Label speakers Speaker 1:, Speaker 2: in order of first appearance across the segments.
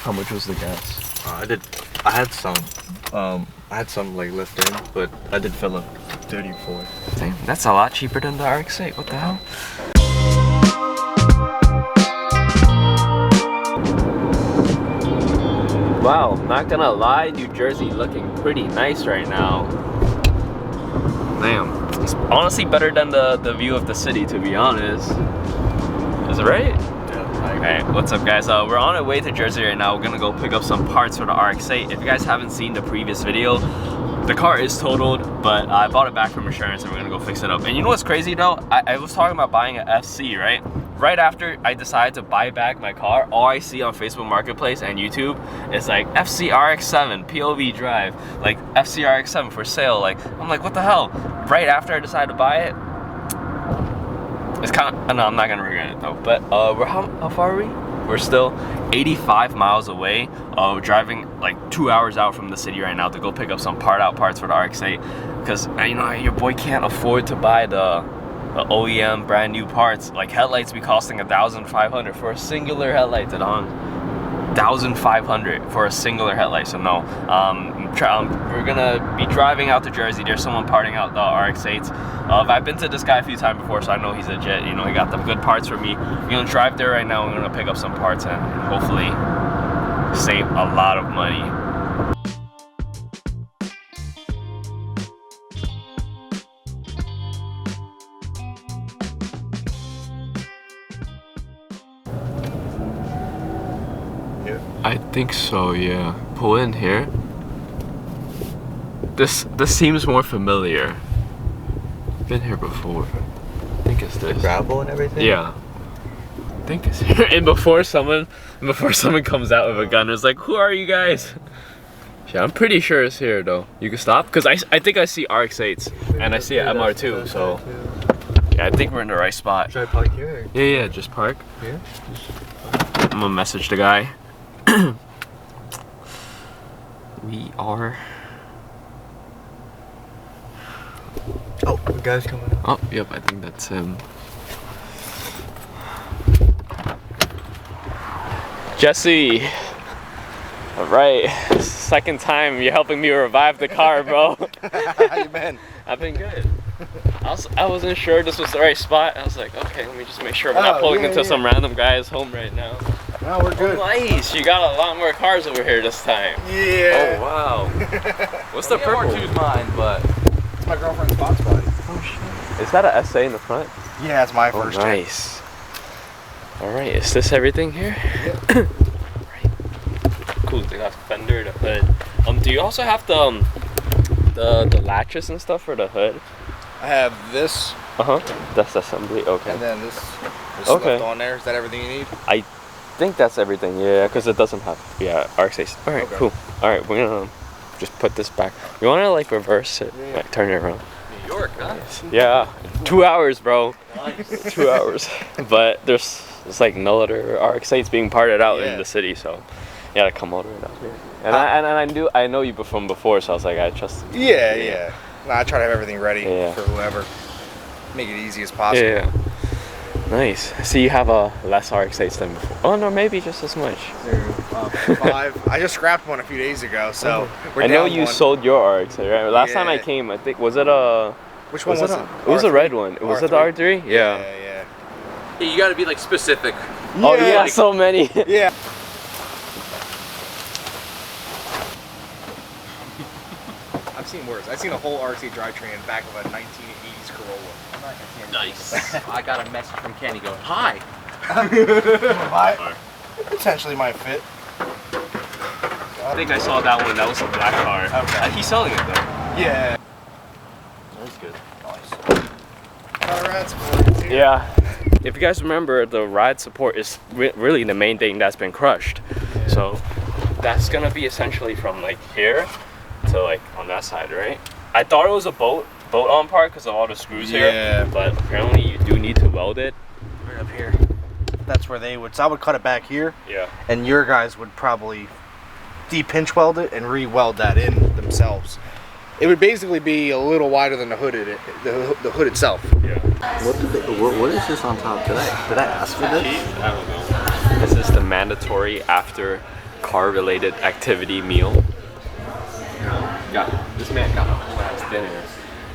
Speaker 1: How much was the gas?
Speaker 2: I had some like left in, but I did fill up 34.
Speaker 1: Damn, that's a lot cheaper than the Rx8. What the hell? Wow, not gonna lie, New Jersey looking pretty nice right now. Damn, it's honestly better than the view of the city, to be honest. Is it right? Okay, what's up guys? We're on our way to Jersey right now. We're gonna go pick up some parts for the Rx8. If you guys haven't seen the previous video, the car is totaled, but I bought it back from insurance and we're gonna go fix it up. And you know what's crazy though? I was talking about buying an FC, right? Right after I decided to buy back my car, all I see on Facebook Marketplace and YouTube is like FC RX7 POV drive, like FC RX7 for sale. Like, I'm like, what the hell? Right after I decided to buy it, it's kind of, no, I'm not gonna regret it though. But how far are we? We're still 85 miles away. We're driving like 2 hours out from the city right now to go pick up some parts for the Rx8, because you know your boy can't afford to buy the OEM brand new parts. Like headlights be costing $1,500 for a singular headlight. 1,500 for a singular headlight. So no, we're gonna be driving out to Jersey. There's someone parting out the Rx8s. I've been to this guy a few times before, so I know he's legit. You know, he got the good parts for me. We're gonna drive there right now. We're gonna pick up some parts and hopefully save a lot of money. I think so, yeah. Pull in here. This seems more familiar. Been here before. I think it's this.
Speaker 2: The gravel and everything?
Speaker 1: Yeah. I think it's here. And before someone comes out with a gun, it's like, who are you guys? Yeah, I'm pretty sure it's here though. You can stop? Because I think I see Rx8s and I see an MR2, so yeah, I think we're in the right spot.
Speaker 2: Should I park here?
Speaker 1: Yeah, just park.
Speaker 2: Yeah?
Speaker 1: I'm gonna message the guy. We are.
Speaker 2: Oh, the guy's coming up.
Speaker 1: Oh, yep, I think that's him. Jesse! Alright, second time you're helping me revive the car, bro.
Speaker 2: How you been?
Speaker 1: I've been good. I wasn't sure this was the right spot. I was like, okay, let me just make sure we're not pulling into some random guy's home right now.
Speaker 2: No, we're good.
Speaker 1: Oh, nice, you got a lot more cars over here this time.
Speaker 2: Yeah.
Speaker 1: Oh, wow. What's the purple?
Speaker 3: R2's mine, but
Speaker 2: It's my girlfriend's box body.
Speaker 1: Oh, shit. Is that an SA in the front?
Speaker 2: Yeah, it's my first time.
Speaker 1: Nice. Alright, is this everything here?
Speaker 2: Yep.
Speaker 1: Right. Cool, they got fender, the hood. Do you also have the latches and stuff for the hood?
Speaker 2: I have this.
Speaker 1: That's assembly, okay.
Speaker 2: And then this
Speaker 1: Okay.
Speaker 2: left on there. Is that everything you need?
Speaker 1: I think that's everything, yeah, because it doesn't have, yeah, Rx8. Alright,
Speaker 2: Okay.
Speaker 1: cool. Alright, we're gonna just put this back. You wanna like reverse it?
Speaker 2: Yeah.
Speaker 1: Like, turn it around.
Speaker 3: New York, huh?
Speaker 1: Yeah, 2 hours, bro.
Speaker 3: Nice.
Speaker 1: 2 hours. But there's like no other Rx8s being parted out in
Speaker 2: Yeah.
Speaker 1: the city, so you gotta come all the way down here. And I know you from before, so I was like, I trust.
Speaker 2: Yeah. Nah, I try to have everything ready
Speaker 1: Yeah.
Speaker 2: for whoever. Make it easy as possible.
Speaker 1: Yeah. Nice. So you have a less Rx8s than before. Oh no, maybe just as much.
Speaker 2: 5. I just scrapped one a few days ago, so we're
Speaker 1: I know
Speaker 2: down
Speaker 1: you
Speaker 2: one.
Speaker 1: sold your Rx8, right? Last time I
Speaker 2: Yeah.
Speaker 1: came, I think was it a.
Speaker 2: Which one was it?
Speaker 1: It was a red one. Was it the R3? Yeah.
Speaker 2: Yeah.
Speaker 3: Yeah, you gotta be like specific.
Speaker 1: Oh yeah,
Speaker 3: like-
Speaker 1: so many.
Speaker 2: Yeah. I've seen worse. I've seen a whole RC drivetrain in the back of a 1980s Corolla.
Speaker 3: Nice. I got a message from Kenny going, hi.
Speaker 2: Potentially might fit.
Speaker 1: I think I saw that one. That was a black car.
Speaker 2: Okay.
Speaker 1: He's selling it though.
Speaker 2: Yeah.
Speaker 1: That's good.
Speaker 2: Nice.
Speaker 1: Yeah. If you guys remember, the ride support is really the main thing that's been crushed.
Speaker 2: Yeah.
Speaker 1: So that's gonna be essentially from like here to like on that side, right? I thought it was a bolt-on part because of all the screws here, but apparently you do need to weld it.
Speaker 2: Right up here. That's where they would. So I would cut it back here.
Speaker 1: Yeah.
Speaker 2: And your guys would probably de-pinch weld it and re-weld that in themselves. It would basically be a little wider than the hood itself.
Speaker 1: Yeah.
Speaker 4: What is this on top? Did I ask for this?
Speaker 1: I don't know. This is the mandatory after car-related activity meal. This man got a whole ass dinner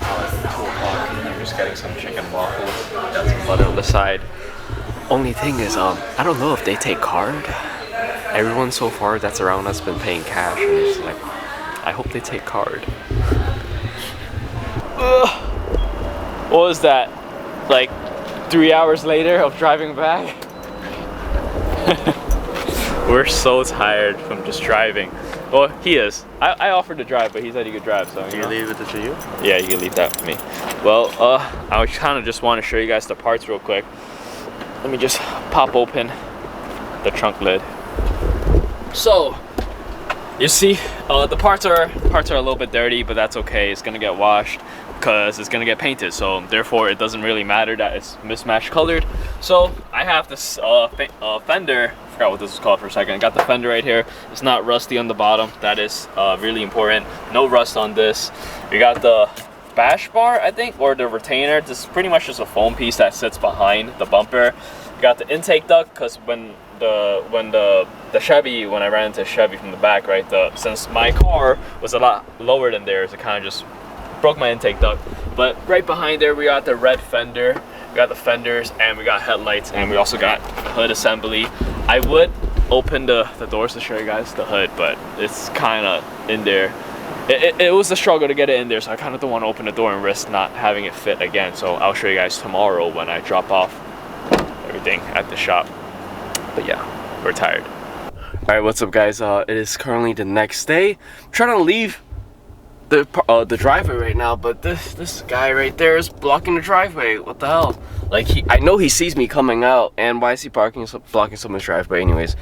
Speaker 1: at 2 o'clock. I'm just getting some chicken waffles. Got some butter on the side. Only thing is, I don't know if they take card. Everyone so far that's around us been paying cash, and it's like, I hope they take card. What was that? Like 3 hours later of driving back? We're so tired from just driving. Well, he is. I offered to drive, but he said he could drive, so
Speaker 4: Can you leave it to you?
Speaker 1: Yeah, you can leave that with me. Well, I kind of just want to show you guys the parts real quick. Let me just pop open the trunk lid. So, you see, the parts are a little bit dirty, but that's okay. It's gonna get washed because it's gonna get painted. So therefore, it doesn't really matter that it's mismatched colored. So I have this fender. I forgot what this is called for a second. I got the fender right here. It's not rusty on the bottom. That is really important. No rust on this. We got the bash bar, I think, or the retainer. This is pretty much just a foam piece that sits behind the bumper. We got the intake duct because when I ran into Chevy from the back, right, since my car was a lot lower than theirs, it kind of just broke my intake duct. But right behind there, we got the red fender, we got the fenders, and we got headlights, and we also got hood assembly. I would open the doors to show you guys the hood, but it's kind of in there. It was a struggle to get it in there, so I kind of don't want to open the door and risk not having it fit again. So I'll show you guys tomorrow when I drop off everything at the shop. But yeah, we're tired. All right, what's up, guys? It is currently the next day. I'm trying to leave the driveway right now, but this guy right there is blocking the driveway. What the hell? Like, I know he sees me coming out, and why is he blocking someone's driveway? Anyways,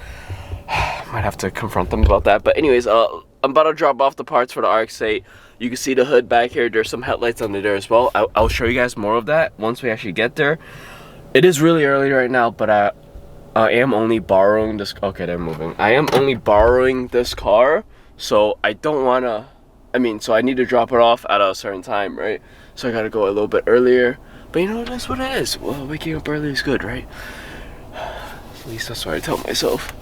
Speaker 1: might have to confront them about that. But anyways, I'm about to drop off the parts for the Rx8. You can see the hood back here. There's some headlights under there as well. I'll show you guys more of that once we actually get there. It is really early right now, but I am only borrowing this. Okay, they're moving. I am only borrowing this car, so I don't wanna. So I need to drop it off at a certain time, right? So I gotta go a little bit earlier. But you know, that's what it is. Well, waking up early is good, right? At least that's what I tell myself.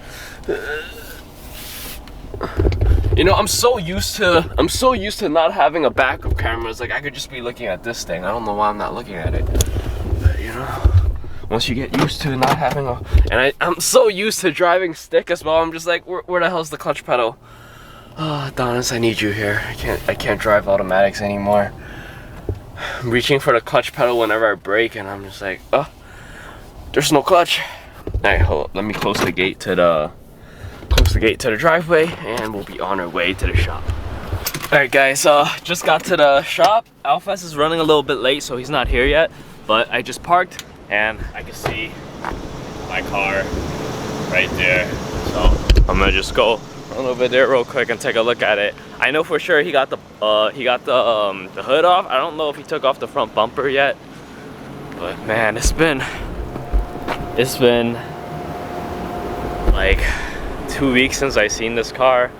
Speaker 1: You know, I'm so used to not having a backup camera. It's like I could just be looking at this thing. I don't know why I'm not looking at it. But you know, once you get used to not having a, and I'm so used to driving stick as well. I'm just like, where the hell's the clutch pedal? Oh, Adonis, I need you here. I can't drive automatics anymore. I'm reaching for the clutch pedal whenever I brake, and I'm just like, oh, there's no clutch. All right, hold up. Let me close the gate to the driveway, and we'll be on our way to the shop. All right, guys. Just got to the shop. Alfes is running a little bit late, so he's not here yet. But I just parked, and I can see my car right there. So I'm gonna just go run over there real quick and take a look at it. I know for sure he got the hood off. I don't know if he took off the front bumper yet, but man, it's been like 2 weeks since I seen this car.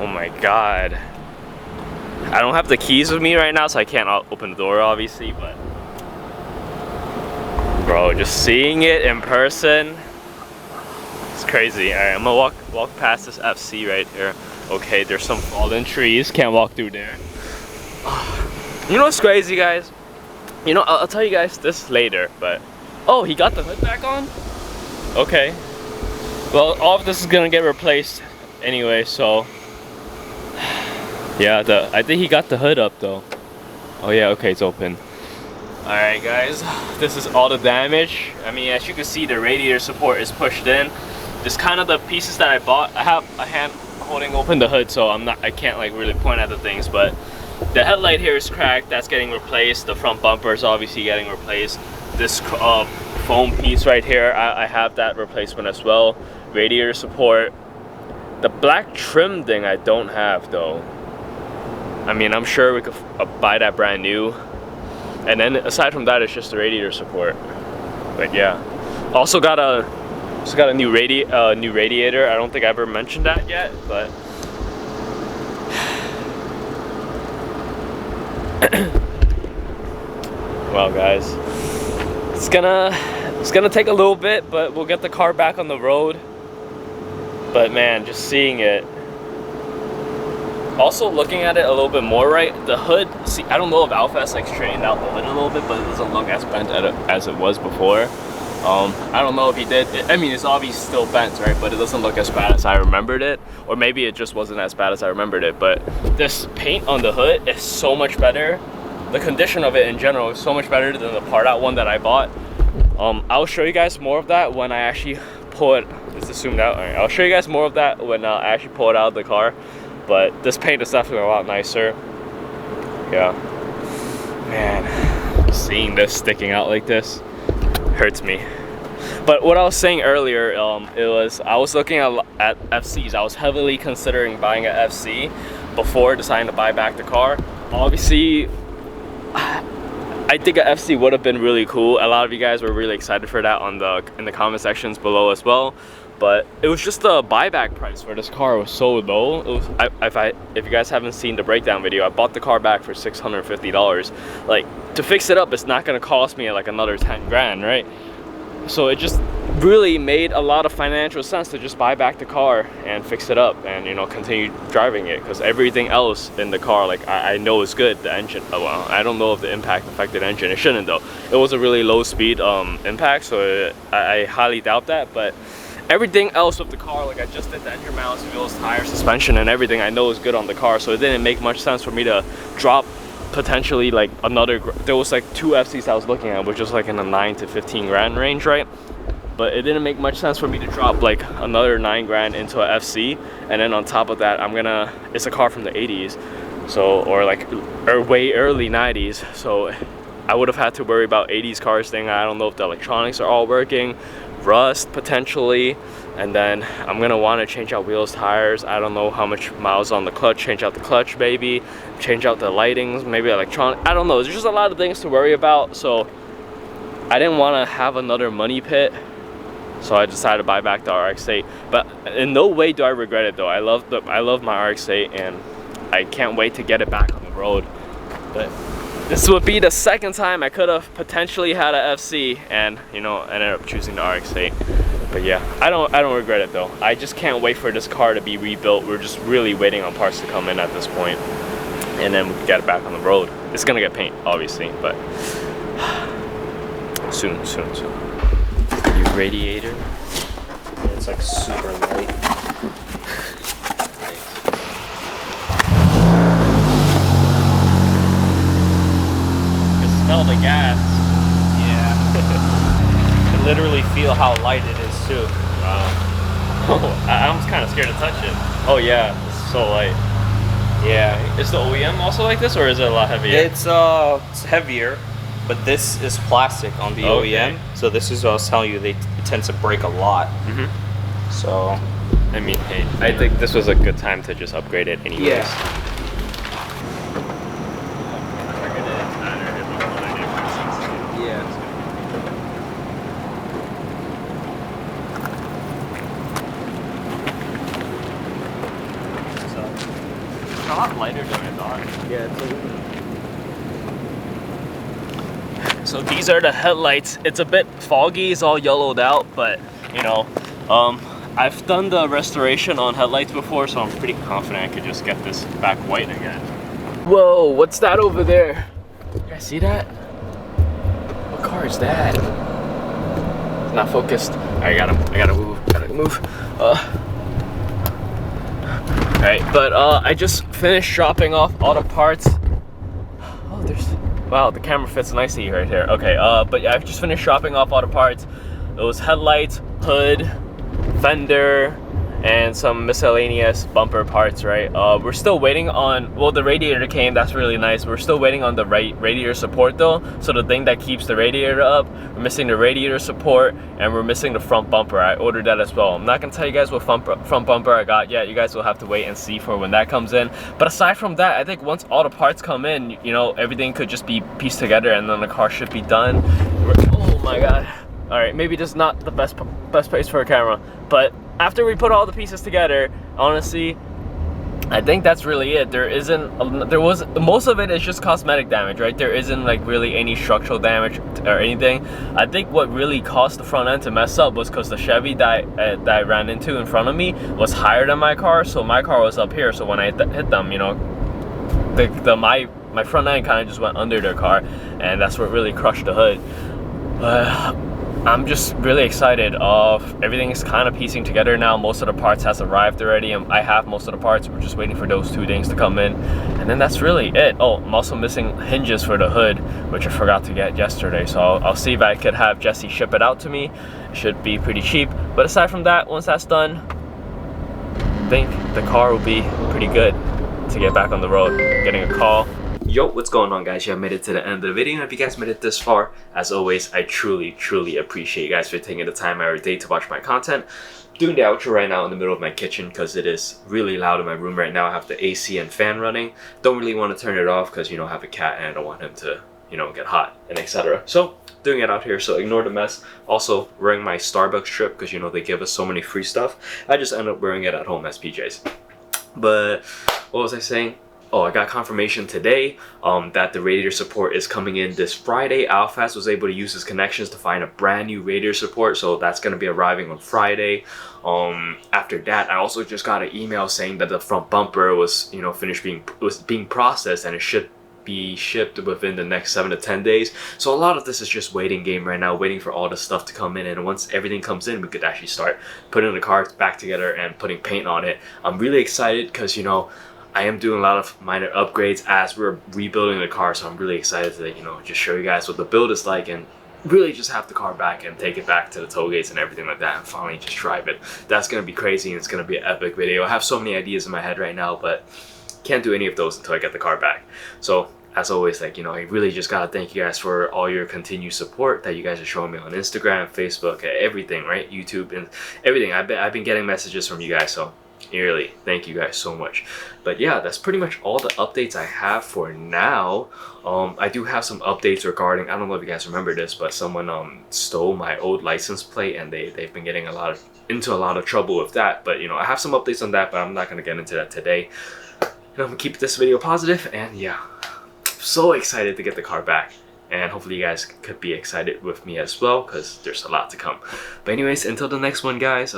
Speaker 1: Oh my god. I don't have the keys with me right now, so I can't open the door obviously, but bro, just seeing it in person, it's crazy. All right, I'm gonna walk past this FC right here. Okay, there's some fallen trees. Can't walk through there. You know what's crazy, guys? You know, I'll tell you guys this later, but oh, he got the hood back on? Okay. Well, all of this is gonna get replaced anyway, so yeah, I think he got the hood up though. Oh yeah, okay, it's open. All right, guys, this is all the damage. I mean, as you can see, the radiator support is pushed in. Just kind of the pieces that I bought. I have a hand holding open the hood, so I can't like really point at the things, but the headlight here is cracked. That's getting replaced. The front bumper is obviously getting replaced. This foam piece right here, I have that replacement as well. Radiator support. The black trim thing I don't have though. I mean, I'm sure we could buy that brand new. And then aside from that, it's just the radiator support. But yeah, also got a new radiator. I don't think I ever mentioned that yet, but well, guys, it's gonna take a little bit, but we'll get the car back on the road. But man, just seeing it. Also looking at it a little bit more, right? The hood, see, I don't know if Alpha has like straightened out the hood a little bit, but it doesn't look as bent as it was before. I don't know if he did. I mean, it's obviously still bent, right? But it doesn't look as bad as I remembered it. Or maybe it just wasn't as bad as I remembered it. But this paint on the hood is so much better. The condition of it in general is so much better than the part out one that I bought. I'll show you guys more of that when I actually pull it. Is this zoomed out? All right, I'll show you guys more of that when I actually pull it out of the car. But this paint is definitely a lot nicer. Yeah. Man, seeing this sticking out like this hurts me. But what I was saying earlier, I was looking at FCs. I was heavily considering buying an FC before deciding to buy back the car. Obviously, I think an FC would have been really cool. A lot of you guys were really excited for that in the comment sections below as well. But it was just the buyback price for this car was so low. It was, if you guys haven't seen the breakdown video, I bought the car back for $650. Like, to fix it up, it's not gonna cost me like another 10 grand, right? So it just really made a lot of financial sense to just buy back the car and fix it up and, you know, continue driving it, because everything else in the car, like, I know is good. The engine, well, I don't know if the impact affected the engine. It shouldn't though. It was a really low speed impact, so I highly doubt that. But everything else of the car, like I just did the engine mounts, wheels, tires, suspension, and everything I know is good on the car. So it didn't make much sense for me to drop potentially like another. There was like 2 FCs I was looking at, which was like in the 9 to 15 grand range, right? But it didn't make much sense for me to drop like another 9 grand into a FC, and then on top of that, it's a car from the 80s, so or way early 90s, so I would have had to worry about 80s cars thing. I don't know if the electronics are all working, rust potentially, and then I'm gonna want to change out wheels, tires. I don't know how much miles on the clutch. Change out the clutch, maybe change out the lightings, maybe electronic. I don't know. There's just a lot of things to worry about, so I didn't want to have another money pit. So I decided to buy back the RX8. But in no way do I regret it though. I love my RX8, and I can't wait to get it back on the road. But this would be the second time I could have potentially had a FC, and you know, ended up choosing the RX8. But yeah, I don't regret it though. I just can't wait for this car to be rebuilt. We're just really waiting on parts to come in at this point, and then we can get it back on the road. It's gonna get paint, obviously, but soon. New radiator.
Speaker 2: It's like super light.
Speaker 1: Smell the gas.
Speaker 3: Yeah. You can literally feel how light it is too.
Speaker 1: Wow. Oh, I'm kind of scared to touch it. Oh yeah, it's so light.
Speaker 3: Yeah.
Speaker 1: Is the OEM also like this, or is it a lot heavier?
Speaker 3: It's heavier, but this is plastic on the OEM. So this is what I was telling you, it tends to break a lot. So
Speaker 1: I mean, hey, I think this was a good time to just upgrade it anyways.
Speaker 3: yeah.
Speaker 1: A lot lighter than I thought.
Speaker 3: Yeah, it's a
Speaker 1: So these are the headlights. It's a bit foggy, it's all yellowed out, but you know, I've done the restoration on headlights before, so I'm pretty confident I could just get this back white again. Whoa, what's that over there? You guys see that? What car is that? It's not focused. I gotta move. Alright, but I just finished dropping off all the parts. Oh, wow, the camera fits nicely right here. Okay, but yeah, I've just finished dropping off all the parts. It was headlights, hood, fender, and some miscellaneous bumper parts, right? We're still waiting on, well, the radiator came, that's really nice. We're still waiting on the radiator support though. So the thing that keeps the radiator up, we're missing the radiator support, and we're missing the front bumper. I ordered that as well. I'm not gonna tell you guys what front bumper I got yet. You guys will have to wait and see for when that comes in. But aside from that, I think once all the parts come in, you know, everything could just be pieced together, and then the car should be done. Oh my God. All right, maybe this is not the best place for a camera, but after we put all the pieces together, honestly, I think that's really it. There was most of it is just cosmetic damage, right? There isn't like really any structural damage or anything. I think what really caused the front end to mess up was because the Chevy that I ran into in front of me was higher than my car, so my car was up here. So when I hit them, you know, my front end kind of just went under their car, and that's what really crushed the hood. I'm just really excited. Everything's kind of piecing together now. Most of the parts has arrived already, and I have most of the parts. We're just waiting for those 2 things to come in, and then that's really it. Oh, I'm also missing hinges for the hood, which I forgot to get yesterday, so I'll see if I could have Jesse ship it out to me. It should be pretty cheap, but aside from that, once that's done, I think the car will be pretty good to get back on the road. Getting a call. Yo, what's going on, guys? You have made it to the end of the video, and if you guys made it this far, as always, I truly appreciate you guys for taking the time out of your day to watch my content. Doing the outro right now in the middle of my kitchen because it is really loud in my room right now. I have the AC and fan running. Don't really want to turn it off because, you know, I have a cat and I don't want him to, you know, get hot and etc. So doing it out here, so ignore the mess. Also wearing my Starbucks trip because, you know, they give us so many free stuff. I just end up wearing it at home as PJs. But what was I saying? Oh, I got confirmation today that the radiator support is coming in this Friday. Alfast was able to use his connections to find a brand new radiator support, so that's going to be arriving on Friday. After that, I also just got an email saying that the front bumper was, you know, being processed, and it should be shipped within the next 7 to 10 days. So a lot of this is just waiting game right now, waiting for all the stuff to come in, and once everything comes in, we could actually start putting the car back together and putting paint on it. I'm really excited because, you know, I am doing a lot of minor upgrades as we're rebuilding the car, so I'm really excited to, you know, just show you guys what the build is like and really just have the car back and take it back to the toll gates and everything like that and finally just drive it. That's gonna be crazy, and it's gonna be an epic video. I have so many ideas in my head right now, but can't do any of those until I get the car back. So as always, like, you know, I really just gotta thank you guys for all your continued support that you guys are showing me on Instagram, Facebook, everything, right? YouTube and everything. I've been getting messages from you guys, so really thank you guys so much. But yeah, that's pretty much all the updates I have for now. I do have some updates regarding, I don't know if you guys remember this, but someone stole my old license plate, and they've been getting into a lot of trouble with that. But, you know, I have some updates on that, but I'm not going to get into that today. You know, I'm gonna keep this video positive, and yeah, so excited to get the car back, and hopefully you guys could be excited with me as well because there's a lot to come. But anyways, until the next one, guys,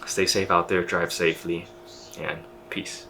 Speaker 1: stay safe out there, drive safely, and peace.